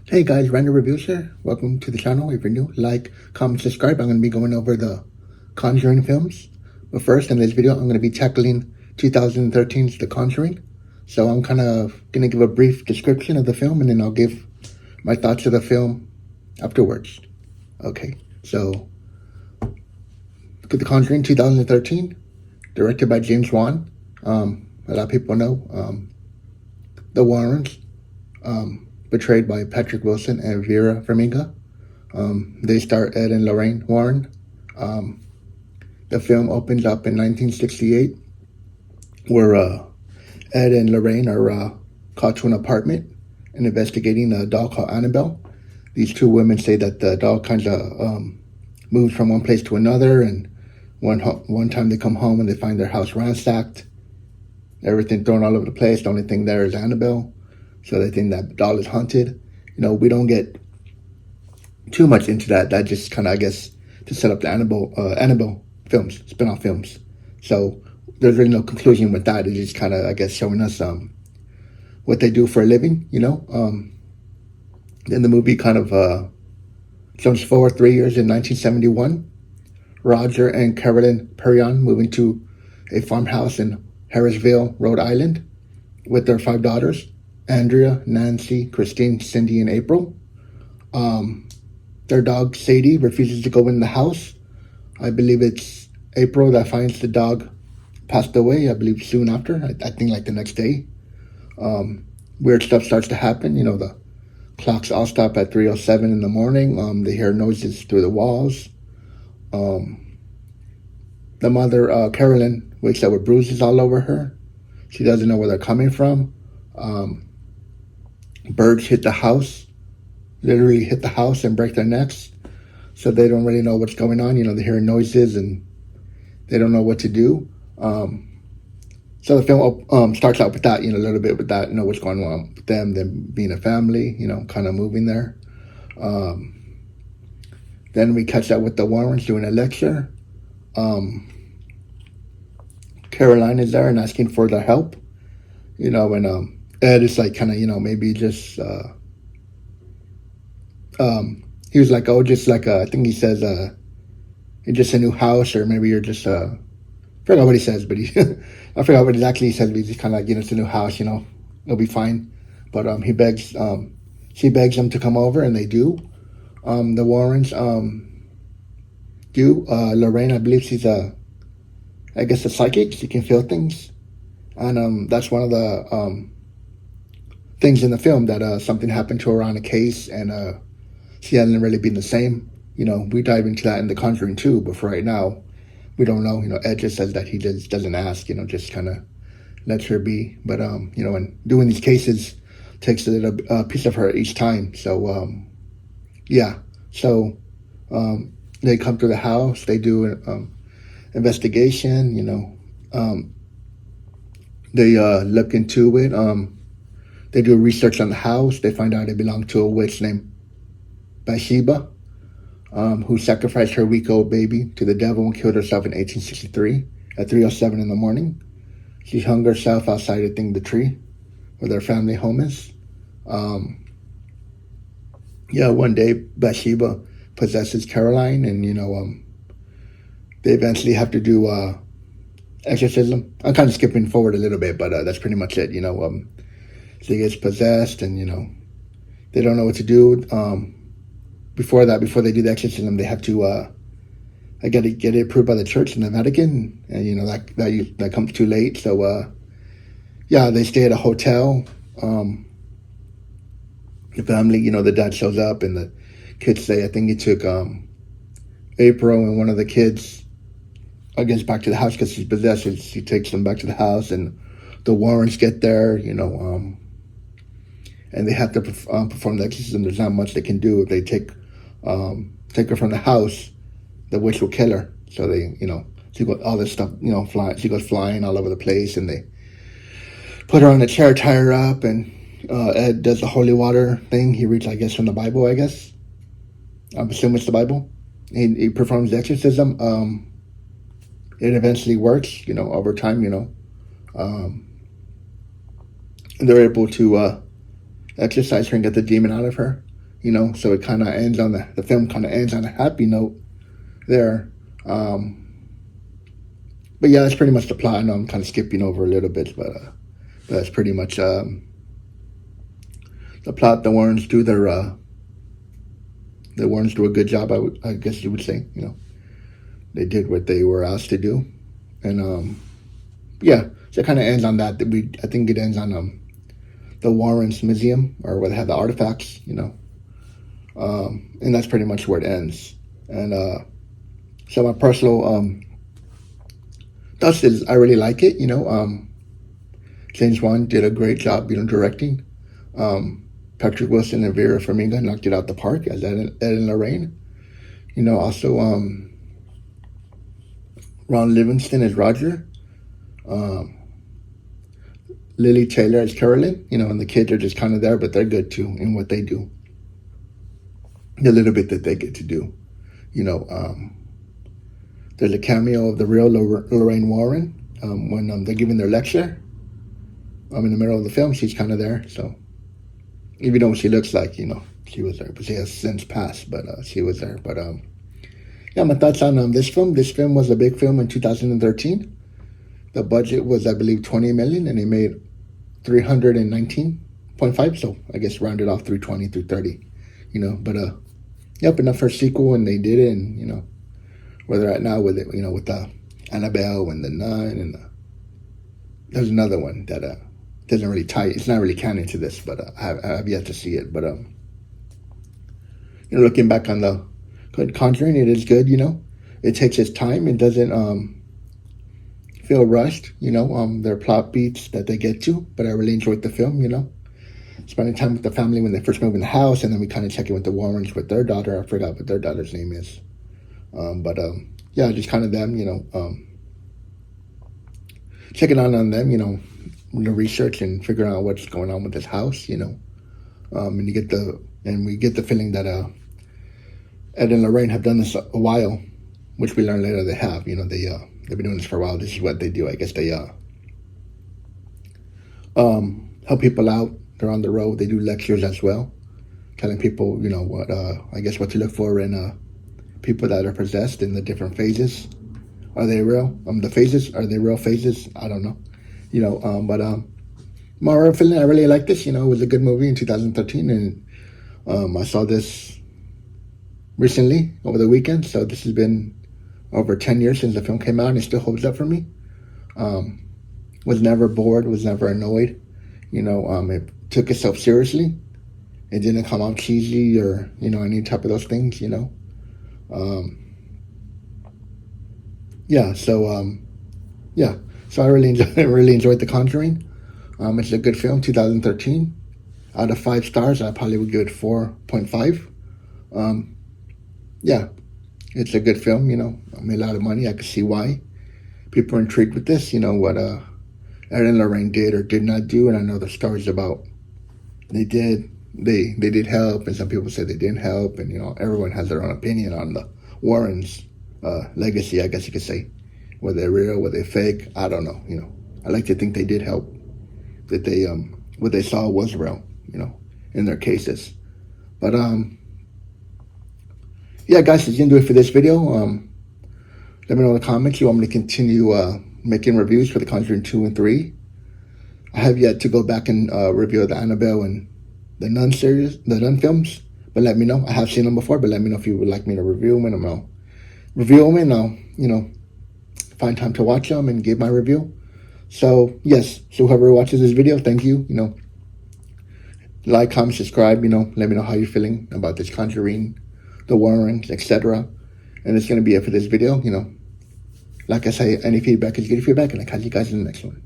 Hey guys, Random Reviews here. Welcome to the channel. If you're new, like, comment, subscribe. I'm going to be going over the Conjuring films. But first, in this video, I'm going to be tackling 2013's The Conjuring. So I'm kind of going to give a brief description of the film, and then I'll give my thoughts of the film afterwards. Okay, so The Conjuring 2013, directed by James Wan. A lot of people know the Warrens. Portrayed by Patrick Wilson and Vera Farmiga. They star Ed and Lorraine Warren. The film opens up in 1968, where Ed and Lorraine are called to an apartment and investigating a doll called Annabelle. These two women say that the doll kind of moves from one place to another, and one time they come home and they find their house ransacked, everything thrown all over the place. The only thing there is Annabelle. So they think that doll is haunted. We don't get too much into that. That just kind of, I guess, to set up the Annabelle films, spin-off films. So there's really no conclusion with that. It's just kind of, I guess, showing us what they do for a living. Then the movie kind of jumps forward 3 years in 1971. Roger and Carolyn Perrion move into a farmhouse in Harrisville, Rhode Island, with their 5 daughters. Andrea, Nancy, Christine, Cindy, and April. Their dog, Sadie, refuses to go in the house. I believe it's April that finds the dog passed away, I believe soon after. I think like the next day. Weird stuff starts to happen. The clocks all stop at 3:07 in the morning. They hear noises through the walls. The mother, Carolyn, wakes up with bruises all over her. She doesn't know where they're coming from. Birds hit the house, literally hit the house and break their necks. So they don't really know what's going on. They hear noises and they don't know what to do. So the film starts out with that, a little bit with that, what's going on with them being a family, kind of moving there. Then we catch up with the Warrens doing a lecture. Caroline is there and asking for their help, and Ed is like kind of, maybe just, he was like, oh, just like, I think he says, you're just a new house, or maybe you're just, I forgot what he says, but I forgot what exactly he says, but he's just kind of like, it's a new house, it'll be fine. But she begs them to come over, and they do. The Warrens do. Lorraine, I believe she's I guess a psychic. She can feel things. And that's one of the things in the film, that something happened to her on a case, and she hasn't really been the same. We dive into that in The Conjuring too, but for right now, we don't know. Ed just says that he just doesn't ask, just kind of lets her be. But, and doing these cases takes a little piece of her each time. So, yeah. So, they come to the house, they do an investigation, they look into it. They do research on the house. They find out it belonged to a witch named Bathsheba, who sacrificed her week-old baby to the devil and killed herself in 1863 at 3:07 in the morning. She hung herself outside, I think, the tree where their family home is. One day Bathsheba possesses Caroline, and they eventually have to do exorcism. I'm kind of skipping forward a little bit, but that's pretty much it. She gets possessed, and they don't know what to do. Before they do the exorcism, they have to get it approved by the church in the Vatican, and that comes too late. So they stay at a hotel. The family, the dad shows up, and the kids say, I think he took April and one of the kids, I guess, back to the house because she's possessed. She takes them back to the house, and the Warrens get there, and they have to perform the exorcism. There's not much they can do. If they take her from the house, the witch will kill her. So they, she got all this stuff, flying. She goes flying all over the place, and they put her on a chair, tie her up, and Ed does the holy water thing. He reads, I guess, from the Bible, I guess. I'm assuming it's the Bible. He performs the exorcism. It eventually works, over time, they're able to exorcise her and get the demon out of her. So it kind of ends on the film kind of ends on a happy note there. But yeah, that's pretty much the plot. I know I'm kind of skipping over a little bit, but that's pretty much the plot. The Warrens do a good job. I guess you would say. They did what they were asked to do, and yeah, so it kind of ends on that. I think it ends on the Warrens Museum, or where they have the artifacts. And that's pretty much where it ends. And so my personal thoughts is I really like it. James Wan did a great job, directing. Patrick Wilson and Vera Farmiga knocked it out the park as Ed and Lorraine. Also Ron Livingston as Roger. Lily Taylor as Carolyn. And the kids are just kind of there, but they're good too in what they do. The little bit that they get to do. There's a cameo of the real Lorraine Warren when they're giving their lecture. In the middle of the film, she's kind of there. So even though she looks like, she was there, but she has since passed, but she was there. But yeah, my thoughts on this film. This film was a big film in 2013. The budget was, I believe, $20 million, and they made 319.5. So I guess rounded off 320, 330. But yep, enough for a sequel, and they did it. And where they're at now with it, with the Annabelle and the Nun, and there's another one that doesn't really tie. It's not really canon to this, but I have yet to see it. But looking back on the Conjuring, it is good. It takes its time. It doesn't feel rushed. There are plot beats that they get to, but I really enjoyed the film. Spending time with the family when they first move in the house, and then we kind of check in with the Warrens with their daughter. I forgot what their daughter's name is. But yeah, just kind of them, checking on them, the research and figuring out what's going on with this house, and we get the feeling that Ed and Lorraine have done this a while, which we learn later they have. They've been doing this for a while. This is what they do. I guess they help people out. They're on the road. They do lectures as well, telling people, what to look for in people that are possessed in the different phases. Are they real? The phases, are they real phases? I don't know. But my feeling, I really like this. It was a good movie in 2013, and I saw this recently over the weekend. So this has been over 10 years since the film came out, and it still holds up for me. Was never bored, was never annoyed. It took itself seriously. It didn't come out cheesy or, any type of those things, yeah, so, yeah. So I really enjoyed The Conjuring. It's a good film, 2013. Out of 5 stars, I probably would give it 4.5. Yeah, it's a good film, I made a lot of money. I could see why people are intrigued with this, what Ed and Lorraine did or did not do. And I know the stories about they did help, and some people said they didn't help, and everyone has their own opinion on the Warrens' legacy, I guess you could say. Were they real, were they fake? I don't know. I like to think they did help, that they what they saw was real, in their cases. But yeah, guys, that's gonna do it for this video. Let me know in the comments you want me to continue making reviews for The Conjuring 2 and 3. I have yet to go back and review the Annabelle and the Nun series, the Nun films. But let me know. I have seen them before, but let me know if you would like me to review them, and I'll review them, and I'll, find time to watch them and give my review. So, yes. So whoever watches this video, thank you. Like, comment, subscribe, let me know how you're feeling about this Conjuring, the Warrens, etc. And it's going to be it for this video, Like I say, any feedback is good feedback, and I'll catch you guys in the next one.